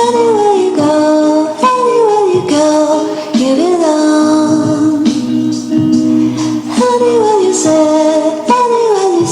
Anywhere you go, anywhere you go, you belong. Anywhere you say, anywhere.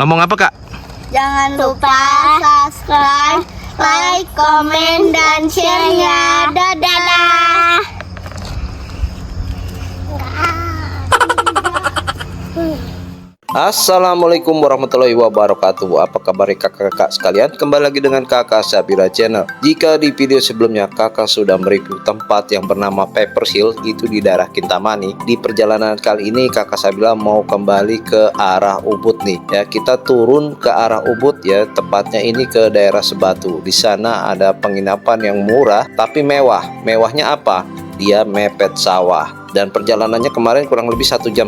Ngomong apa, Kak? Jangan lupa subscribe, like, komen, dan share ya. Dadah. Assalamualaikum warahmatullahi wabarakatuh. Apa kabar kakak-kakak sekalian? Kembali lagi dengan kakak Sabira Channel. Jika di video sebelumnya kakak sudah mereview tempat yang bernama Papers Hill, itu di daerah Kintamani. Di perjalanan kali ini kakak Sabira mau kembali ke arah Ubud nih. Ya, kita turun ke arah Ubud ya, tepatnya ini ke daerah Sebatu. Di sana ada penginapan yang murah tapi mewah. Mewahnya apa? Dia mepet sawah. Dan perjalanannya kemarin kurang lebih 1,5 jam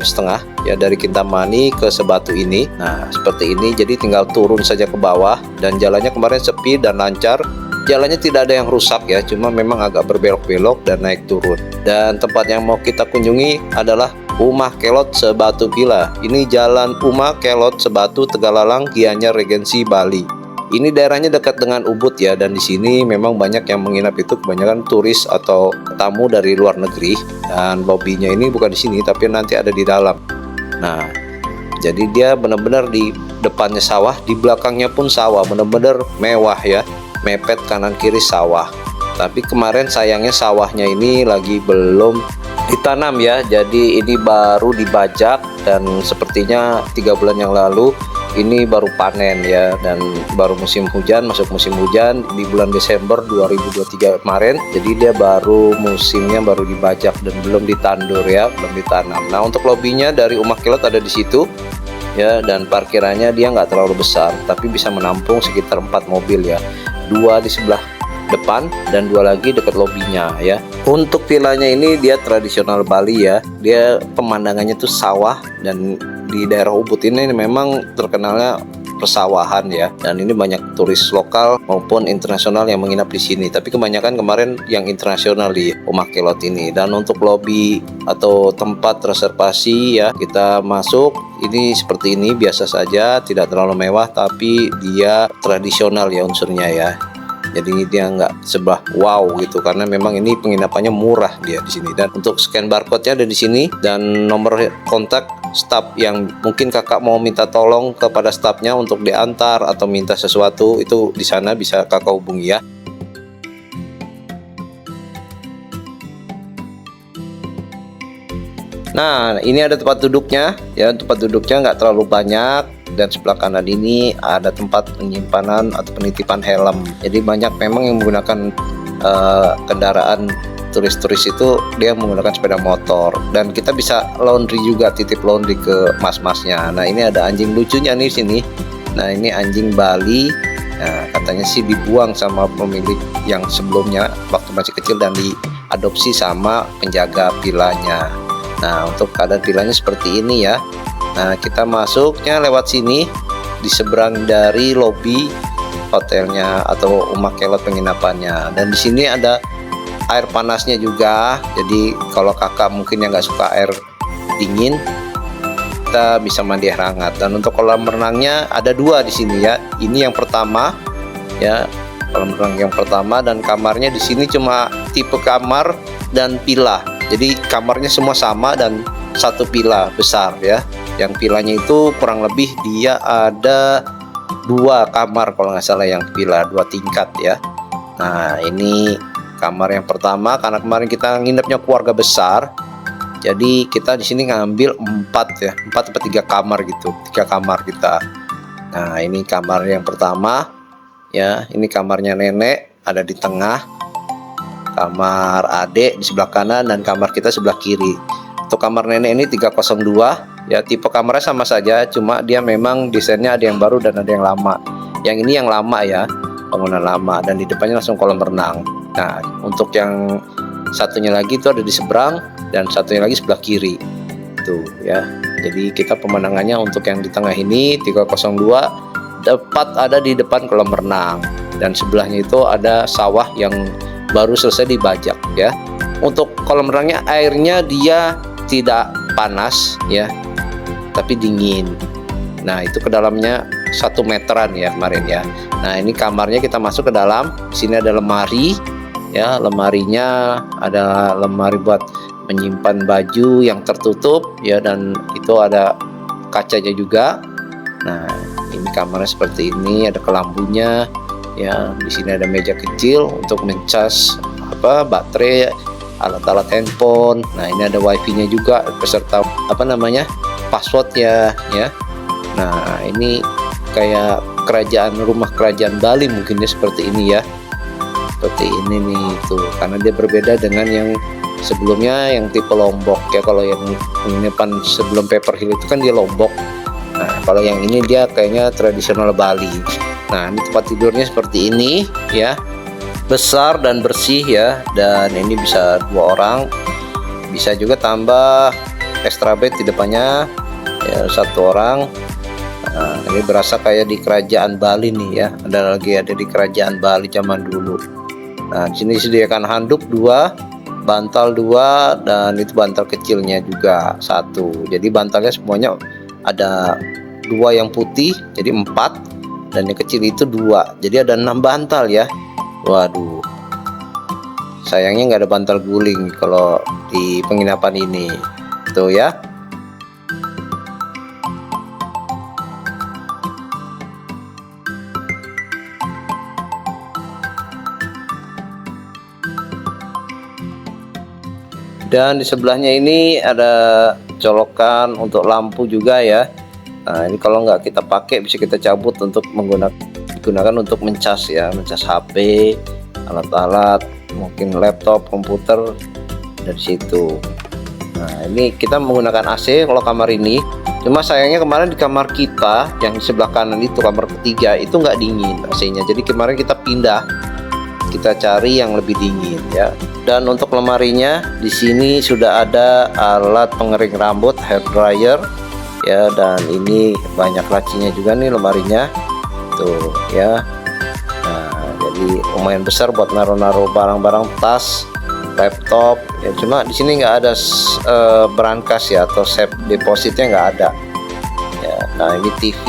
ya, dari Kintamani ke Sebatu ini. Nah seperti ini, jadi tinggal turun saja ke bawah. Dan jalannya kemarin sepi dan lancar. Jalannya tidak ada yang rusak ya, cuma memang agak berbelok-belok dan naik turun. Dan tempat yang mau kita kunjungi adalah Umah Kelot Sebatu Villa. Ini Jalan Umah Kelot Sebatu Tegalalang, Gianyar, Regensi, Bali. Ini daerahnya dekat dengan Ubud ya, dan di sini memang banyak yang menginap, itu kebanyakan turis atau tamu dari luar negeri. Dan lobbynya ini bukan di sini tapi nanti ada di dalam. Nah, jadi dia benar-benar di depannya sawah, di belakangnya pun sawah, benar-benar mewah ya, mepet kanan kiri sawah. Tapi kemarin sayangnya sawahnya ini lagi belum ditanam ya, jadi ini baru dibajak dan sepertinya 3 bulan yang lalu ini baru panen ya, dan baru musim hujan, masuk musim hujan di bulan Desember 2023 kemarin. Jadi dia baru musimnya baru dibajak dan belum ditandur ya, belum ditanam. Nah untuk lobbynya dari Umah Kelot ada di situ ya, dan parkirannya dia nggak terlalu besar tapi bisa menampung sekitar 4 mobil ya, 2 di sebelah depan dan 2 lagi dekat lobbynya ya. Untuk villanya ini dia tradisional Bali ya, dia pemandangannya tuh sawah, dan di daerah Ubud ini memang terkenalnya persawahan ya, dan ini banyak turis lokal maupun internasional yang menginap di sini, tapi kebanyakan kemarin yang internasional di Umah Kelot ini. Dan untuk lobby atau tempat reservasi ya, kita masuk ini seperti ini, biasa saja, tidak terlalu mewah tapi dia tradisional ya unsurnya ya. Jadi dia nggak sebelah wow gitu, karena memang ini penginapannya murah dia di sini. Dan untuk scan barcode-nya ada di sini, dan nomor kontak staf yang mungkin kakak mau minta tolong kepada stafnya untuk diantar atau minta sesuatu, itu di sana bisa kakak hubungi ya. Nah ini ada tempat duduknya ya, tempat duduknya nggak terlalu banyak. Dan sebelah kanan ini ada tempat penyimpanan atau penitipan helm. Jadi banyak memang yang menggunakan kendaraan turis-turis itu dia menggunakan sepeda motor. Dan kita bisa laundry juga, titip laundry ke mas-masnya. Nah ini ada anjing lucunya nih sini. Nah ini anjing Bali. Nah, katanya sih dibuang sama pemilik yang sebelumnya waktu masih kecil dan diadopsi sama penjaga villanya. Nah untuk keadaan villanya seperti ini ya. Nah kita masuknya lewat sini, di seberang dari lobi hotelnya atau rumah kelot penginapannya. Dan di sini ada air panasnya juga. Jadi kalau kakak mungkin yang nggak suka air dingin, kita bisa mandi air hangat. Dan untuk kolam renangnya ada 2 di sini ya. Ini yang pertama ya, kolam renang yang pertama, dan kamarnya di sini cuma tipe kamar dan villa. Jadi kamarnya semua sama dan satu villa besar ya. Yang villanya itu kurang lebih dia ada 2 kamar kalau nggak salah, yang villa 2 tingkat ya. Nah ini kamar yang pertama, karena kemarin kita nginepnya keluarga besar, jadi kita di sini ngambil 4 ya, 4 atau 3 kamar gitu, 3 kamar kita. Nah ini kamar yang pertama ya, ini kamarnya nenek ada di tengah, kamar adik di sebelah kanan, dan kamar kita sebelah kiri. Untuk kamar nenek ini 302 ya, tipe kamarnya sama saja, cuma dia memang desainnya ada yang baru dan ada yang lama. Yang ini yang lama ya, bangunan lama, dan di depannya langsung kolam renang. Nah untuk yang satunya lagi itu ada di seberang, dan satunya lagi sebelah kiri tuh ya. Jadi kita pemandangannya untuk yang di tengah ini 302 tepat ada di depan kolam renang, dan sebelahnya itu ada sawah yang baru selesai dibajak ya. Untuk kolam renangnya airnya dia tidak panas ya, tapi dingin. Nah itu ke dalamnya 1 meteran ya kemarin ya. Nah ini kamarnya kita masuk ke dalam. Di sini ada lemari ya, lemarinya ada lemari buat menyimpan baju yang tertutup ya, dan itu ada kacanya juga. Nah ini kamarnya seperti ini, ada kelambunya ya. Di sini ada meja kecil untuk mencas baterai, alat-alat handphone. Nah ini ada wifi-nya juga beserta passwordnya ya. Nah ini kayak rumah kerajaan Bali mungkin ya, seperti ini ya, seperti ini nih tuh, karena dia berbeda dengan yang sebelumnya yang tipe Lombok ya. Kalau yang penginapan sebelum Pepper Hill itu kan dia Lombok. Nah kalau yang ini dia kayaknya tradisional Bali. Nah ini tempat tidurnya seperti ini ya, besar dan bersih ya, dan ini bisa 2 orang, bisa juga tambah extra bed di depannya ya, 1 orang. Nah, ini berasa kayak di kerajaan Bali nih ya, ada di kerajaan Bali zaman dulu. Nah di sini disediakan handuk 2, bantal 2, dan itu bantal kecilnya juga 1. Jadi bantalnya semuanya ada 2 yang putih, jadi 4, dan yang kecil itu 2, jadi ada 6 bantal ya. Waduh, sayangnya nggak ada bantal guling kalau di penginapan ini tuh ya. Dan di sebelahnya ini ada colokan untuk lampu juga ya. Nah ini kalau nggak kita pakai bisa kita cabut untuk digunakan untuk mencas ya, mencas HP, alat-alat, mungkin laptop, komputer dari situ. Nah ini kita menggunakan AC kalau kamar ini. Cuma sayangnya kemarin di kamar kita yang di sebelah kanan itu, kamar ketiga, itu nggak dingin AC-nya. Jadi kemarin kita pindah, kita cari yang lebih dingin ya. Dan untuk lemarinya di sini sudah ada alat pengering rambut, hair dryer ya, dan ini banyak lacinya juga nih lemarinya tuh ya. Nah jadi lumayan besar buat naruh-naruh barang-barang, tas, laptop ya. Cuma di sini nggak ada brankas ya, atau safe depositnya nggak ada ya. Nah ini TV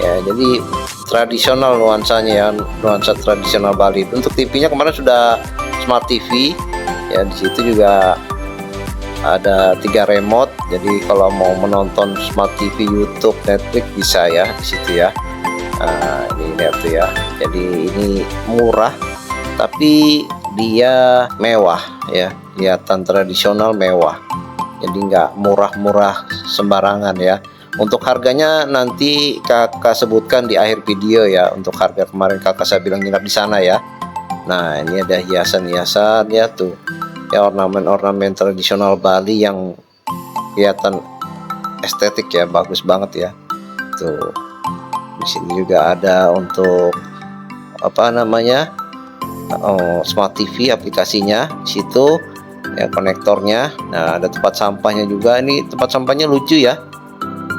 ya, jadi tradisional nuansanya ya, nuansa tradisional Bali. Untuk TV-nya kemarin sudah Smart TV ya, di situ juga ada 3 remote. Jadi kalau mau menonton Smart TV, YouTube, Netflix bisa ya di situ ya. Nah, ini lihat tuh ya. Jadi ini murah tapi dia mewah ya, kelihatan tradisional mewah. Jadi nggak murah-murah sembarangan ya. Untuk harganya nanti kakak sebutkan di akhir video ya, untuk harga kemarin kakak saya bilang nginap di sana ya. Nah ini ada hiasan-hiasan ya tuh ya, ornamen-ornamen tradisional Bali yang kelihatan estetik ya, bagus banget ya tuh. Di sini juga ada untuk Smart TV aplikasinya di situ ya, konektornya. Nah ada tempat sampahnya juga. Ini tempat sampahnya lucu ya,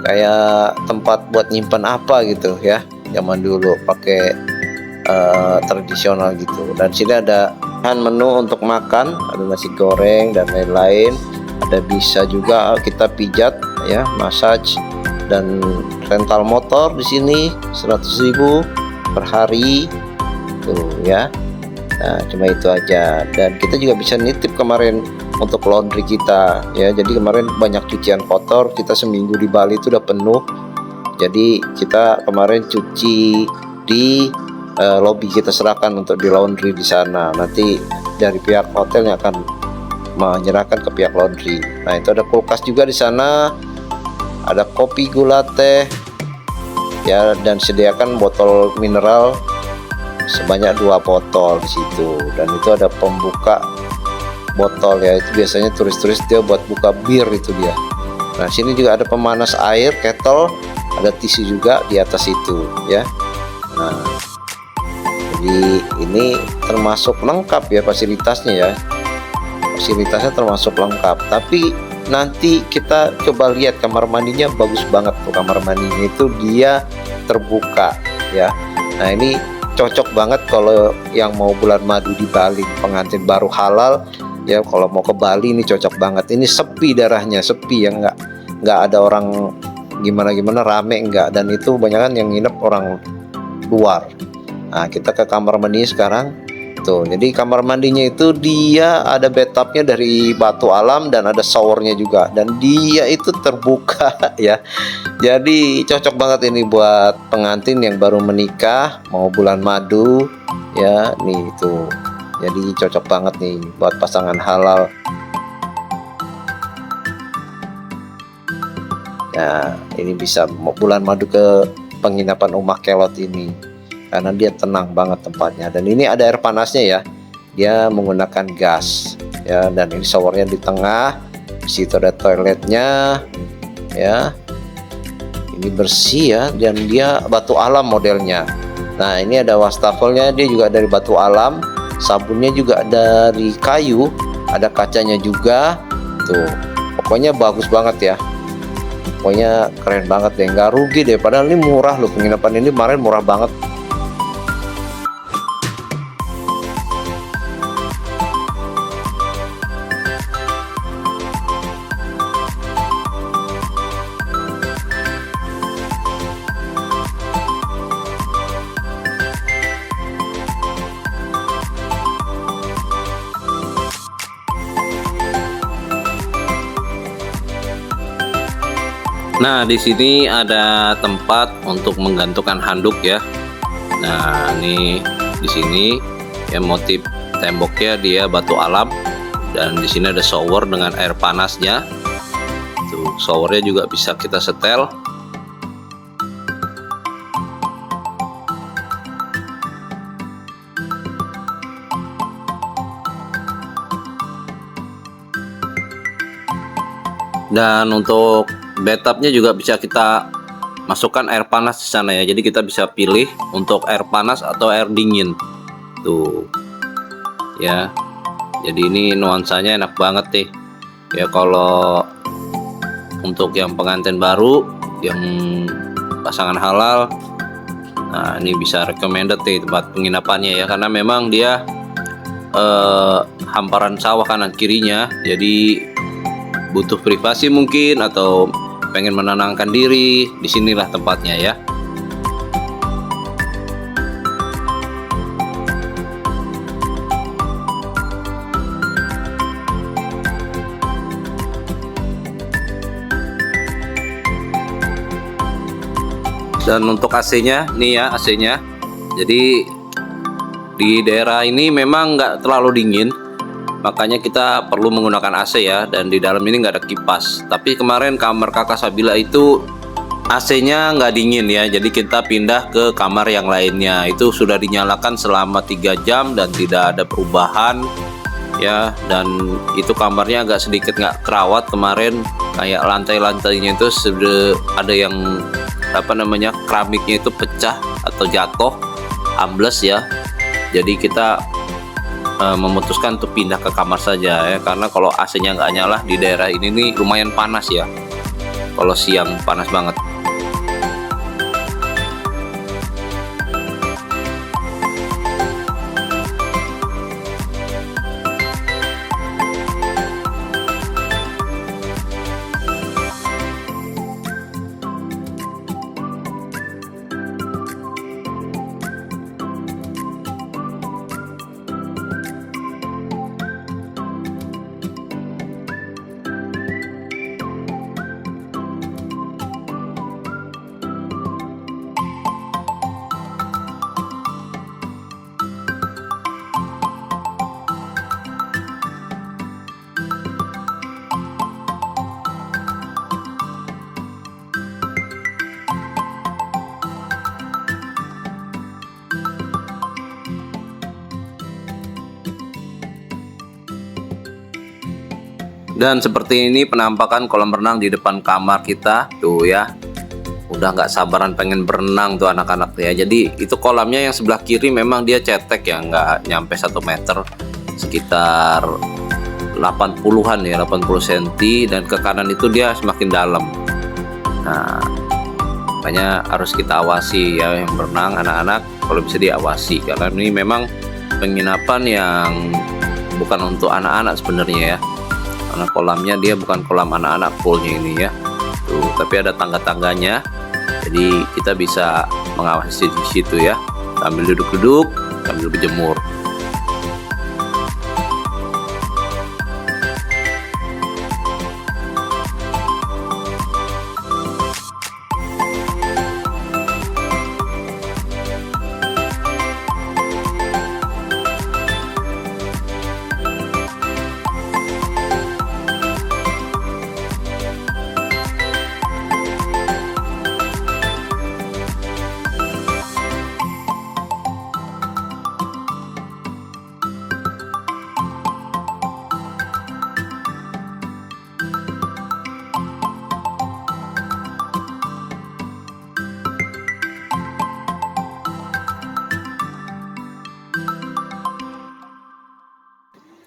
kayak tempat buat nyimpan apa gitu ya, zaman dulu pakai tradisional gitu. Dan sini ada menu untuk makan, ada nasi goreng dan lain-lain. Ada bisa juga kita pijat ya, massage dan rental motor di sini 100.000 per hari tuh ya. Nah, cuma itu aja. Dan kita juga bisa nitip kemarin untuk laundry kita ya. Jadi kemarin banyak cucian kotor, kita seminggu di Bali itu udah penuh. Jadi kita kemarin cuci di lobby, kita serahkan untuk di laundry di sana. Nanti dari pihak hotelnya akan menyerahkan ke pihak laundry. Nah, itu ada kulkas juga di sana. Ada kopi, gula, teh ya, dan sediakan botol mineral sebanyak 2 botol di situ. Dan itu ada pembuka botol ya, itu biasanya turis-turis dia buat buka bir itu dia. Nah, sini juga ada pemanas air, kettle, ada tisu juga di atas itu ya. Nah, jadi ini termasuk lengkap ya fasilitasnya ya. Fasilitasnya termasuk lengkap. Tapi nanti kita coba lihat kamar mandinya, bagus banget tuh kamar mandinya, itu dia terbuka ya. Nah, ini cocok banget kalau yang mau bulan madu di Bali, pengantin baru halal ya, kalau mau ke Bali ini cocok banget. Ini sepi darahnya, sepi ya, nggak ada orang gimana rame enggak. Dan itu kebanyakan yang nginep orang luar. Nah, kita ke kamar mandi sekarang tuh. Jadi kamar mandinya itu dia ada bathtubnya dari batu alam dan ada showernya juga, dan dia itu terbuka ya. Jadi cocok banget ini buat pengantin yang baru menikah mau bulan madu ya. Nih itu, jadi cocok banget nih buat pasangan halal ya. Ini bisa mau bulan madu ke penginapan Umah Kelot ini karena dia tenang banget tempatnya. Dan ini ada air panasnya ya, dia menggunakan gas ya. Dan ini showernya di tengah, di situ ada toiletnya ya. Ini bersih ya, dan dia batu alam modelnya. Nah, ini ada wastafelnya, dia juga dari batu alam. Sabunnya juga dari kayu, ada kacanya juga tuh. Pokoknya bagus banget ya, pokoknya keren banget deh, nggak rugi deh. Padahal ini murah loh, penginapan ini kemarin murah banget. Nah, di sini ada tempat untuk menggantungkan handuk ya. Nah, ini di sini ya, motif temboknya dia batu alam, dan di sini ada shower dengan air panasnya. Tuh, showernya juga bisa kita setel. Dan untuk bathtubnya juga bisa kita masukkan air panas di sana ya. Jadi kita bisa pilih untuk air panas atau air dingin. Tuh. Ya. Jadi ini nuansanya enak banget nih. Ya, kalau untuk yang pengantin baru, yang pasangan halal, nah ini bisa recommended nih tempat penginapannya ya, karena memang dia hamparan sawah kanan kirinya. Jadi butuh privasi mungkin, atau pengen menenangkan diri, disinilah tempatnya ya. Dan untuk AC-nya nih ya, AC-nya. Jadi di daerah ini memang nggak terlalu dingin, makanya kita perlu menggunakan AC ya. Dan di dalam ini nggak ada kipas. Tapi kemarin kamar kakak Sabila itu AC-nya nggak dingin ya, jadi kita pindah ke kamar yang lainnya. Itu sudah dinyalakan selama 3 jam dan tidak ada perubahan ya. Dan itu kamarnya agak sedikit nggak kerawat kemarin, kayak lantai-lantainya itu sudah ada yang keramiknya itu pecah atau jatuh, ambles ya. Jadi kita memutuskan untuk pindah ke kamar saja ya, karena kalau AC-nya nggak nyala di daerah ini nih lumayan panas ya. Kalau siang panas banget. Dan seperti ini penampakan kolam renang di depan kamar kita tuh ya. Udah nggak sabaran pengen berenang tuh anak-anak ya. Jadi itu kolamnya yang sebelah kiri memang dia cetek ya, nggak nyampe 1 meter, sekitar 80-an ya, 80 cm, dan ke kanan itu dia semakin dalam. Nah, makanya harus kita awasi ya yang berenang anak-anak, kalau bisa diawasi karena ini memang penginapan yang bukan untuk anak-anak sebenarnya ya. Karena kolamnya dia bukan kolam anak-anak poolnya ini ya. Tuh, tapi ada tangga-tangganya. Jadi kita bisa mengawasi di situ ya. Sambil duduk-duduk, sambil berjemur.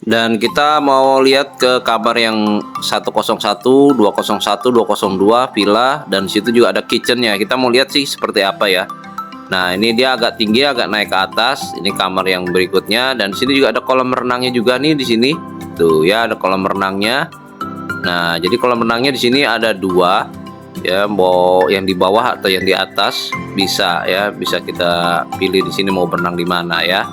Dan kita mau lihat ke kamar yang 101, 201, 202 villa, dan situ juga ada kitchennya. Kita mau lihat sih seperti apa ya. Nah, ini dia agak tinggi, agak naik ke atas. Ini kamar yang berikutnya, dan sini juga ada kolam renangnya juga nih di sini. Tuh ya, ada kolam renangnya. Nah, jadi kolam renangnya di sini ada 2 ya, mau yang di bawah atau yang di atas bisa ya, bisa kita pilih di sini mau berenang di mana ya.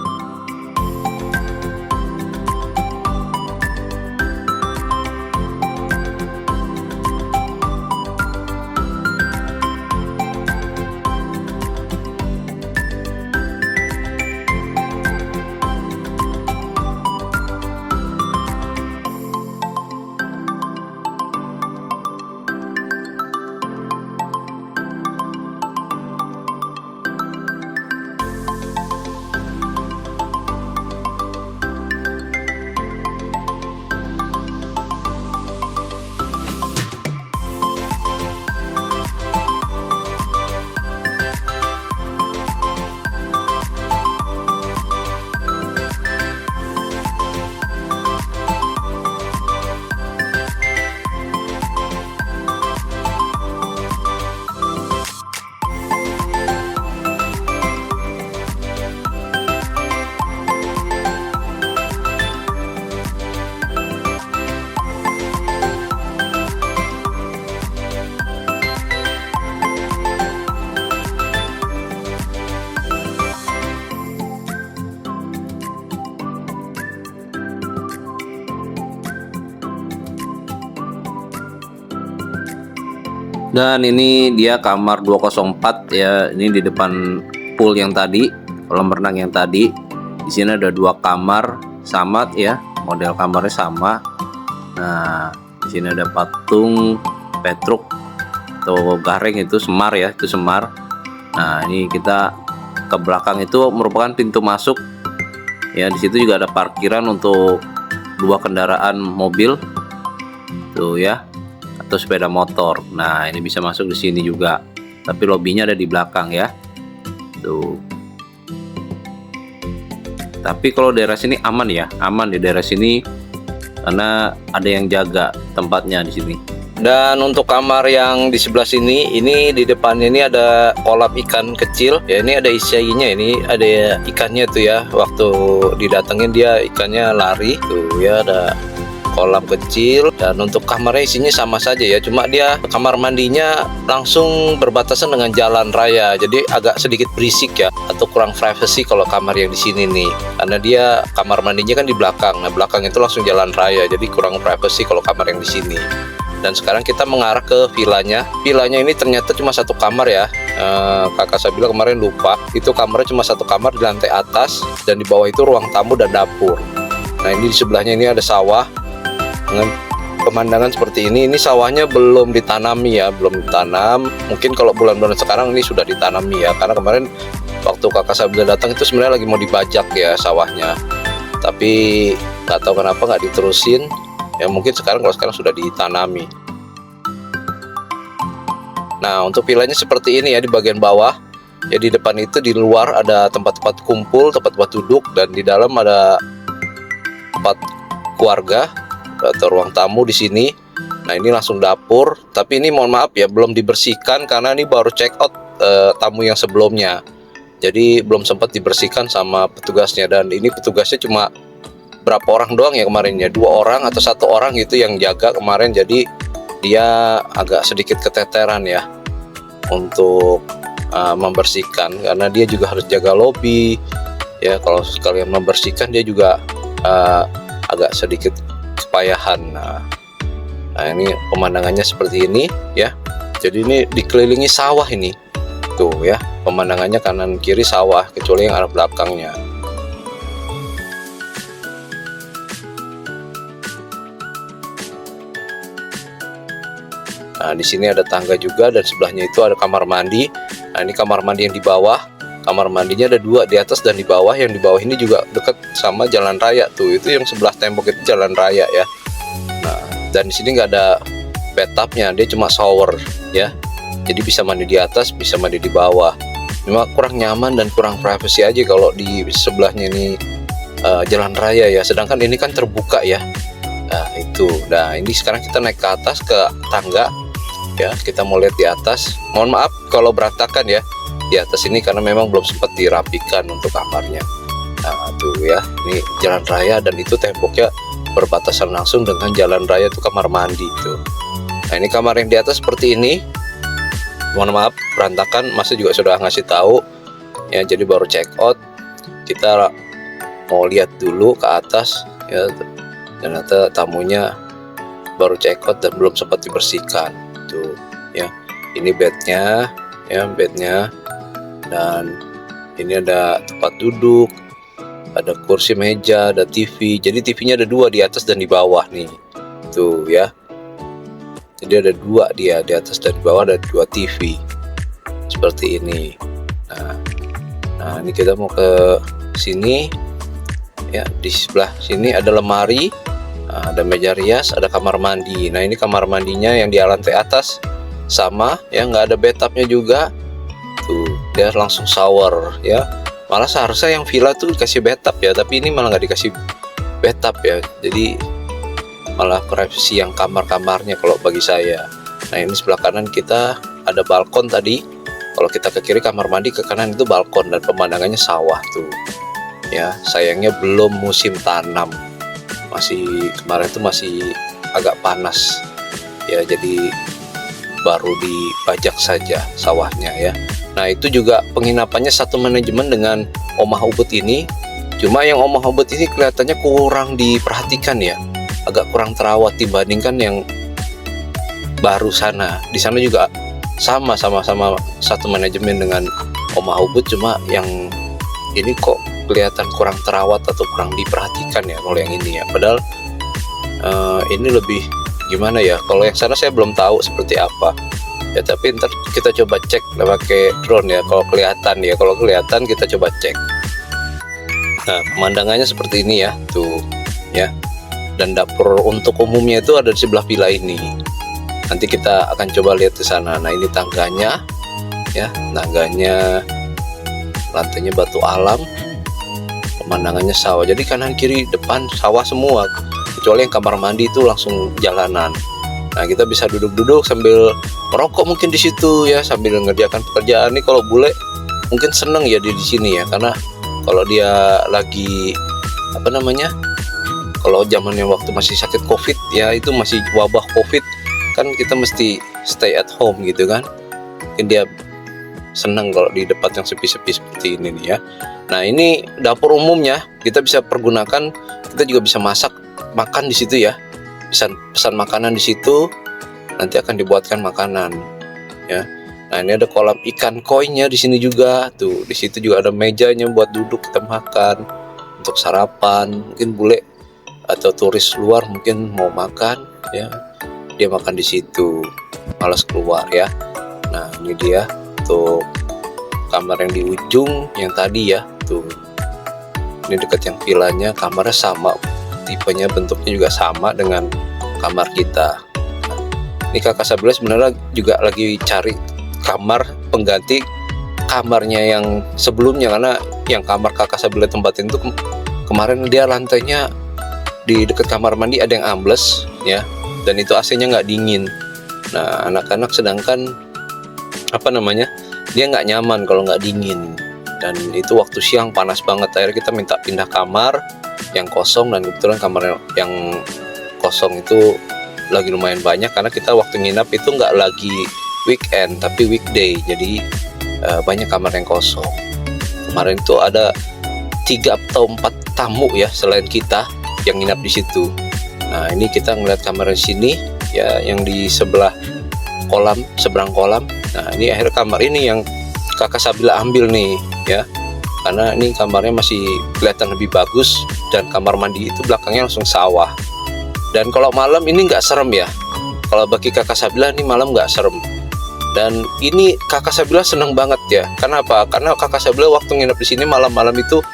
Dan ini dia kamar 204 ya. Ini di depan pool yang tadi, kolam renang yang tadi. Di sini ada 2 kamar sama ya, model kamarnya sama. Nah, di sini ada patung Petruk atau Gareng, itu Semar ya, itu Semar. Nah, ini kita ke belakang itu merupakan pintu masuk. Ya, di situ juga ada parkiran untuk 2 kendaraan mobil. Tuh ya, atau sepeda motor. Nah, ini bisa masuk di sini juga. Tapi lobbynya ada di belakang ya. Tuh. Tapi kalau daerah sini aman ya, aman di daerah sini karena ada yang jaga tempatnya di sini. Dan untuk kamar yang di sebelah sini, ini di depan ini ada kolam ikan kecil. Ya, ini ada isinya, ini ada ikannya tuh ya. Waktu didatengin dia ikannya lari. Tuh ya, ada kolam kecil. Dan untuk kamarnya isinya sama saja ya, cuma dia kamar mandinya langsung berbatasan dengan jalan raya, jadi agak sedikit berisik ya, atau kurang privacy kalau kamar yang di sini nih, karena dia kamar mandinya kan di belakang. Nah, belakang itu langsung jalan raya, jadi kurang privacy kalau kamar yang di sini. Dan sekarang kita mengarah ke villanya. Villanya ini ternyata cuma 1 kamar ya. Kakak saya bilang kemarin lupa, itu kamarnya cuma 1 kamar di lantai atas, dan di bawah itu ruang tamu dan dapur. Nah, ini di sebelahnya ini ada sawah dengan pemandangan seperti ini. Ini sawahnya belum ditanami ya, belum ditanam. Mungkin kalau bulan-bulan sekarang ini sudah ditanami ya, karena kemarin waktu kakak saya datang itu sebenarnya lagi mau dibajak ya sawahnya, tapi nggak tahu kenapa nggak diterusin. Ya mungkin kalau sekarang sudah ditanami. Nah, untuk villanya seperti ini ya di bagian bawah. Ya di depan itu, di luar ada tempat-tempat kumpul, tempat-tempat duduk, dan di dalam ada tempat keluarga atau ruang tamu di sini. Nah, ini langsung dapur, tapi ini mohon maaf ya belum dibersihkan karena ini baru check out tamu yang sebelumnya. Jadi belum sempat dibersihkan sama petugasnya, dan ini petugasnya cuma berapa orang doang ya kemarin ya, 2 orang atau 1 orang gitu yang jaga kemarin. Jadi dia agak sedikit keteteran ya untuk membersihkan, karena dia juga harus jaga lobi ya. Kalau sekalian membersihkan dia juga agak sedikit kepayahan. Nah, ini pemandangannya seperti ini ya. Jadi ini dikelilingi sawah ini tuh ya, pemandangannya kanan kiri sawah kecuali yang arah belakangnya. Nah, di sini ada tangga juga, dan sebelahnya itu ada kamar mandi. Nah, ini kamar mandi yang di bawah. Kamar mandinya ada 2, di atas dan di bawah. Yang di bawah ini juga dekat sama jalan raya tuh. Itu yang sebelah tembok itu jalan raya ya. Nah, dan di sini nggak ada bathtubnya, dia cuma shower ya. Jadi bisa mandi di atas, bisa mandi di bawah. Cuma kurang nyaman dan kurang privacy aja kalau di sebelahnya ini jalan raya ya. Sedangkan ini kan terbuka ya. Nah, itu. Nah, ini sekarang kita naik ke atas ke tangga. Ya, kita mau lihat di atas. Mohon maaf kalau berantakan ya di atas ini, karena memang belum sempat dirapikan untuk kamarnya. Nah, tuh ya, ini jalan raya, dan itu temboknya berbatasan langsung dengan jalan raya, itu kamar mandi tuh. Nah, ini kamar yang di atas seperti ini. Mohon maaf berantakan, Mas juga sudah ngasih tahu ya. Jadi baru check out, kita mau lihat dulu ke atas ya. Ternyata tamunya baru check out dan belum sempat dibersihkan tuh ya. Ini bednya ya, bednya, dan ini ada tempat duduk, ada kursi meja, ada TV. Jadi TV-nya ada 2 di atas dan di bawah nih tuh ya. Jadi ada 2 dia, di atas dan di bawah ada 2 TV seperti ini. Nah ini kita mau ke sini ya. Di sebelah sini ada lemari, ada meja rias, ada kamar mandi. Nah, ini kamar mandinya yang di lantai atas sama ya, nggak ada bathtubnya juga tuh, dia langsung shower ya. Malah seharusnya yang villa tuh dikasih bathtub ya, tapi ini malah nggak dikasih bathtub ya. Jadi malah privacy yang kamar-kamarnya kalau bagi saya. Nah, ini sebelah kanan kita ada balkon tadi. Kalau kita ke kiri kamar mandi, ke kanan itu balkon, dan pemandangannya sawah tuh ya. Sayangnya belum musim tanam, masih kemarin itu masih agak panas ya, jadi baru dibajak saja sawahnya ya. Nah, itu juga penginapannya satu manajemen dengan Omah Ubud ini. Cuma yang Omah Ubud ini kelihatannya kurang diperhatikan ya, agak kurang terawat dibandingkan yang baru sana. Di sana juga sama-sama satu manajemen dengan Omah Ubud, cuma yang ini kok kelihatan kurang terawat atau kurang diperhatikan ya kalau yang ini ya. Padahal ini lebih gimana ya, kalau yang sana saya belum tahu seperti apa ya, tapi ntar kita coba cek pakai drone ya. Kalau kelihatan kita coba cek. Nah, pemandangannya seperti ini ya tuh ya. Dan dapur untuk umumnya itu ada di sebelah villa ini. Nanti kita akan coba lihat ke sana. Nah, ini tangganya ya, tangganya lantainya batu alam, pemandangannya sawah. Jadi kanan kiri depan sawah semua, kecuali yang kamar mandi itu langsung jalanan. Nah, kita bisa duduk-duduk sambil merokok mungkin di situ ya, sambil mengerjakan pekerjaan. Ini kalau bule mungkin seneng ya di sini ya, karena kalau dia lagi kalau zamannya waktu masih sakit COVID ya, itu masih wabah COVID kan, kita mesti stay at home gitu kan. Mungkin dia senang kalau di tempat yang sepi-sepi seperti ini nih ya. Nah, ini dapur umumnya, kita bisa pergunakan, kita juga bisa masak, makan di situ ya. Bisa pesan makanan di situ, nanti akan dibuatkan makanan ya. Nah, ini ada kolam ikan koinya di sini juga tuh. Di situ juga ada mejanya buat duduk kita makan untuk sarapan. Mungkin bule atau turis luar mungkin mau makan ya, dia makan di situ, malas keluar ya. Nah, ini dia tuh kamar yang di ujung yang tadi ya tuh. Ini dekat yang villanya, kamarnya sama tipenya, bentuknya juga sama dengan kamar kita. Ini kakak Sabila sebenarnya juga lagi cari kamar pengganti kamarnya yang sebelumnya, karena yang kamar kakak Sabila tempatin itu kemarin dia lantainya di dekat kamar mandi ada yang ambles ya, dan itu AC-nya nggak dingin. Nah anak-anak sedangkan dia nggak nyaman kalau nggak dingin, dan itu waktu siang panas banget. Akhirnya kita minta pindah kamar yang kosong, dan kebetulan kamar yang kosong itu lagi lumayan banyak karena kita waktu nginap itu nggak lagi weekend tapi weekday, jadi banyak kamar yang kosong. Kemarin itu ada 3 atau 4 tamu ya selain kita yang nginap di situ. Nah ini kita ngeliat kamar di sini ya, yang di sebelah kolam, seberang kolam. Nah ini akhirnya kamar ini yang kakak Sabila ambil nih ya, karena ini kamarnya masih kelihatan lebih bagus, dan kamar mandi itu belakangnya langsung sawah. Dan kalau malam ini nggak serem ya, kalau bagi kakak Sabila ini malam nggak serem. Dan ini kakak Sabila seneng banget ya. Kenapa? Karena kakak Sabila waktu nginep di sini malam-malam itu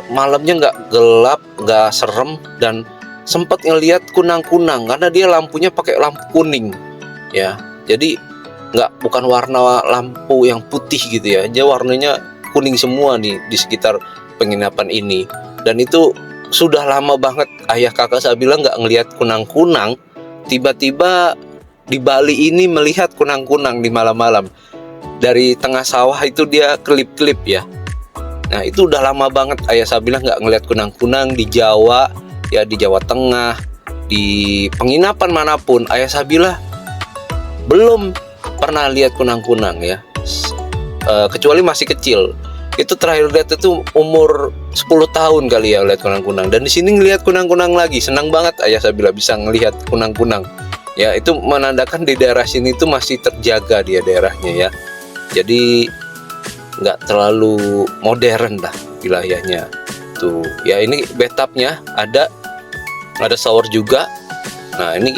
malamnya nggak gelap, nggak serem, dan sempat ngelihat kunang-kunang karena dia lampunya pakai lampu kuning ya. Jadi bukan warna lampu yang putih gitu ya, dia warnanya kuning semua nih di sekitar penginapan ini. Dan itu sudah lama banget ayah kakak Sabila nggak ngelihat kunang-kunang. Tiba-tiba di Bali ini melihat kunang-kunang di malam-malam dari tengah sawah itu, dia kelip-kelip ya. Nah itu udah lama banget ayah Sabila nggak ngelihat kunang-kunang di Jawa ya, di Jawa Tengah, di penginapan manapun ayah Sabila belum pernah lihat kunang-kunang ya, kecuali masih kecil. Itu terakhir lihat itu umur 10 tahun kali ya lihat kunang-kunang, dan di sini ngelihat kunang-kunang lagi. Senang banget ayah Sabila bisa ngelihat kunang-kunang ya. Itu menandakan di daerah sini itu masih terjaga dia daerahnya ya, jadi nggak terlalu modern lah wilayahnya tuh ya. Ini bathtubnya ada shower juga. Nah ini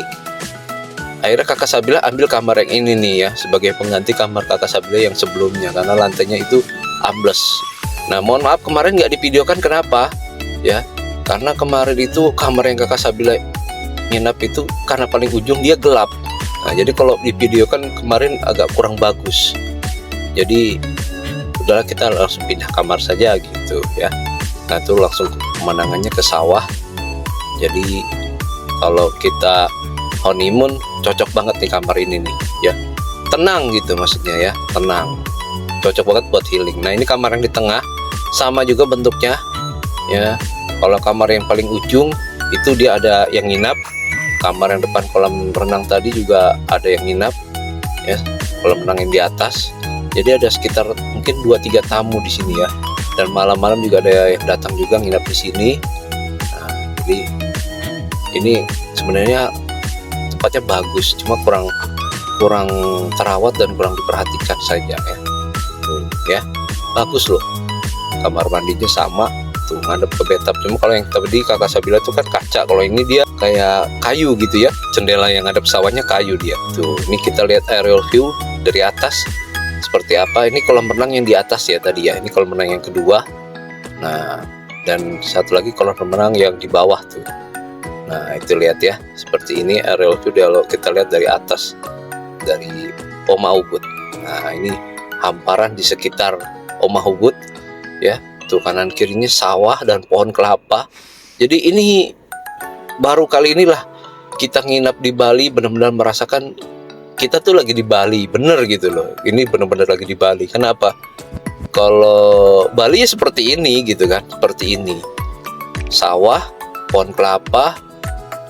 akhirnya kakak Sabila ambil kamar yang ini nih ya, sebagai pengganti kamar kakak Sabila yang sebelumnya, karena lantainya itu ambles. Nah mohon maaf kemarin nggak divideokan, kenapa ya, karena kemarin itu kamar yang kakak Sabila nginap itu karena paling ujung dia gelap. Nah jadi kalau divideokan kemarin agak kurang bagus, jadi udahlah kita langsung pindah kamar saja gitu ya. Nah itu langsung pemandangannya ke sawah, jadi kalau kita honeymoon cocok banget nih kamar ini nih ya, tenang gitu maksudnya ya, tenang, cocok banget buat healing. Nah ini kamar yang di tengah sama juga bentuknya ya. Kalau kamar yang paling ujung itu dia ada yang nginap, kamar yang depan kolam renang tadi juga ada yang nginap ya, kolam renang yang di atas. Jadi ada sekitar mungkin 2-3 tamu di sini ya, dan malam-malam juga ada yang datang juga nginap di sini. Nah, jadi ini sebenarnya tempatnya bagus, cuma kurang terawat dan kurang diperhatikan saja ya. Tuh, ya bagus loh, kamar mandinya sama tuh ngadep ke bathtub. Cuma kalau yang tadi kakak Sabila itu kan kaca, kalau ini dia kayak kayu gitu ya, jendela yang ngadep sawahnya kayu dia tuh. Ini kita lihat aerial view dari atas seperti apa. Ini kolam renang yang di atas ya tadi ya, ini kolam renang yang kedua. Nah dan satu lagi kolam renang yang di bawah tuh. Nah itu lihat ya, seperti ini aerial view kalau kita lihat dari atas dari Omah Ubud. Nah ini hamparan di sekitar Omah Ubud ya, tuh kanan kirinya sawah dan pohon kelapa. Jadi ini baru kali inilah kita nginap di Bali, benar-benar merasakan kita tuh lagi di Bali bener gitu loh. Ini bener-bener lagi di Bali. Kenapa? Kalau Bali ya seperti ini gitu kan, seperti ini, sawah, pohon kelapa,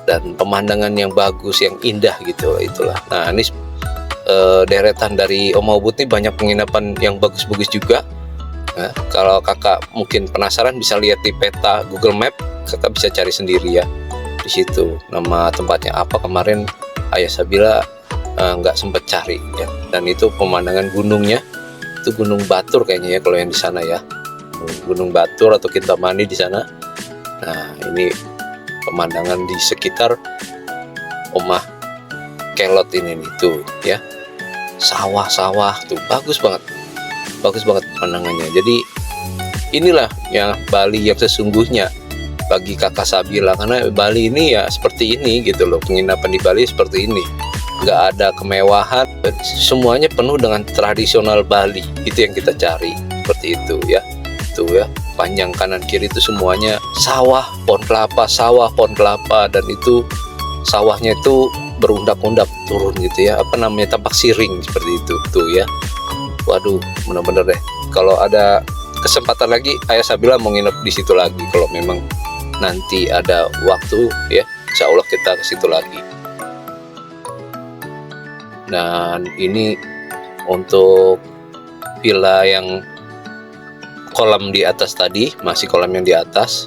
dan pemandangan yang bagus, yang indah gitu, itulah. Nah ini deretan dari Omah Ubud ini banyak penginapan yang bagus-bagus juga. Nah, kalau kakak mungkin penasaran bisa lihat di peta Google Map, kakak bisa cari sendiri ya di situ nama tempatnya apa. Kemarin ayah Sabila nggak sempat cari ya. Dan itu pemandangan gunungnya itu Gunung Batur kayaknya ya, kalau yang di sana ya, Gunung Batur atau Kintamani di sana. Nah ini pemandangan di sekitar Omah Kelot ini nih tuh ya, sawah-sawah tuh bagus banget pemandangannya. Jadi inilah yang Bali yang sesungguhnya bagi kakak Sabila, karena Bali ini ya seperti ini gitu loh, penginapan di Bali seperti ini, nggak ada kemewahan, semuanya penuh dengan tradisional Bali, itu yang kita cari, seperti itu ya. Tuh ya, panjang kanan kiri itu semuanya sawah, pohon kelapa, dan itu sawahnya itu berundak-undak turun gitu ya, apa namanya, tampak siring seperti itu tuh ya. Waduh, bener-bener deh, kalau ada kesempatan lagi Ayah Sabila mau nginep di situ lagi, kalau memang nanti ada waktu ya, insya Allah kita ke situ lagi. Dan ini untuk villa yang kolam di atas tadi, masih kolam yang di atas,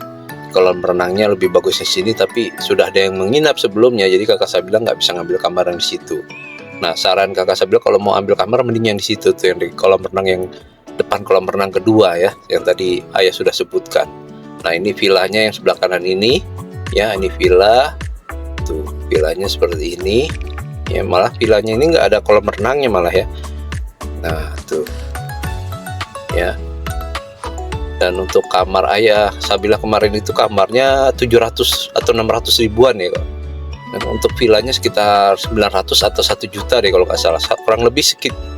kolam renangnya lebih bagus di sini, tapi sudah ada yang menginap sebelumnya, jadi kakak Sabila nggak bisa ngambil kamar yang di situ. Nah, saran kakak Sabila kalau mau ambil kamar mending yang di situ tuh, yang di kolam renang yang depan kolam renang kedua ya, yang tadi Ayah sudah sebutkan. Nah, ini villanya yang sebelah kanan ini ya, ini villa tuh, villanya seperti ini ya, malah villanya ini nggak ada kolam renangnya malah ya. Nah tuh ya. Dan untuk kamar Ayah Sabila kemarin itu kamarnya 700 atau 600 ribuan ya. Dan untuk villanya sekitar 900 atau 1 juta deh kalau nggak salah, kurang lebih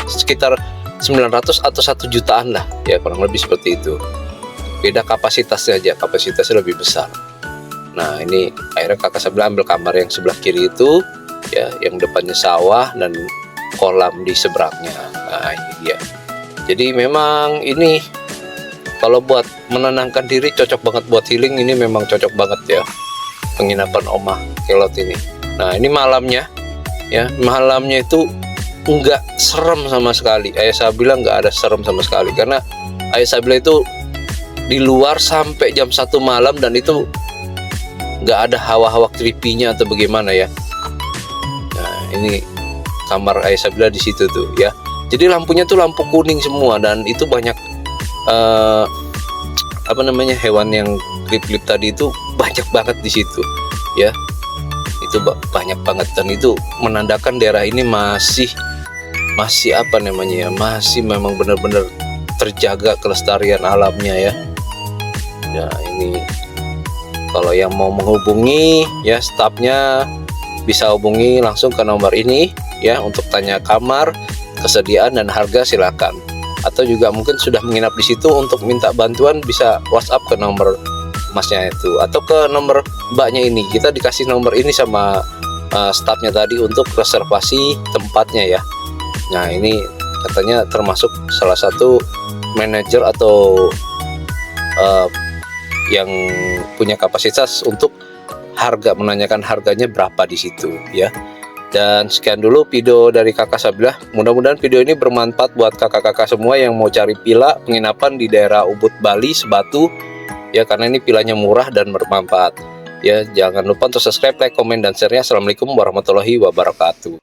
sekitar 900 atau 1 jutaan lah ya, kurang lebih seperti itu. Beda kapasitasnya aja, kapasitasnya lebih besar. Nah, ini akhirnya kakak Sabila ambil kamar yang sebelah kiri itu ya, yang depannya sawah dan kolam di seberangnya. Nah, ini dia. Jadi memang ini kalau buat menenangkan diri cocok banget, buat healing ini memang cocok banget ya, penginapan Omah Kelot ini. Nah, ini malamnya ya, malamnya itu enggak serem sama sekali. Ayah Sabila nggak ada serem sama sekali, karena Ayah Sabila itu di luar sampai jam 1 malam dan itu nggak ada hawa-hawa creepy-nya atau bagaimana ya. Nah, ini kamar Ayah Sabila di situ tuh ya. Jadi lampunya tuh lampu kuning semua, dan itu banyak apa namanya, hewan yang klip-klip tadi itu banyak banget di situ ya. Itu banyak banget, dan itu menandakan daerah ini masih apa namanya ya, masih memang benar-benar terjaga kelestarian alamnya ya. Ya, ini kalau yang mau menghubungi ya stafnya bisa hubungi langsung ke nomor ini ya, untuk tanya kamar, kesediaan dan harga silakan. Atau juga mungkin sudah menginap di situ, untuk minta bantuan bisa WhatsApp ke nomor masnya itu, atau ke nomor mbaknya ini. Kita dikasih nomor ini sama stafnya tadi untuk reservasi tempatnya ya. Nah, ini katanya termasuk salah satu manajer atau yang punya kapasitas untuk harga, menanyakan harganya berapa di situ ya. Dan sekian dulu video dari kakak Sabila. Mudah-mudahan video ini bermanfaat buat kakak-kakak semua yang mau cari villa penginapan di daerah Ubud, Bali, Sebatu ya, karena ini villanya murah dan bermanfaat ya. Jangan lupa untuk subscribe, like, komen, dan share-nya. Assalamualaikum warahmatullahi wabarakatuh.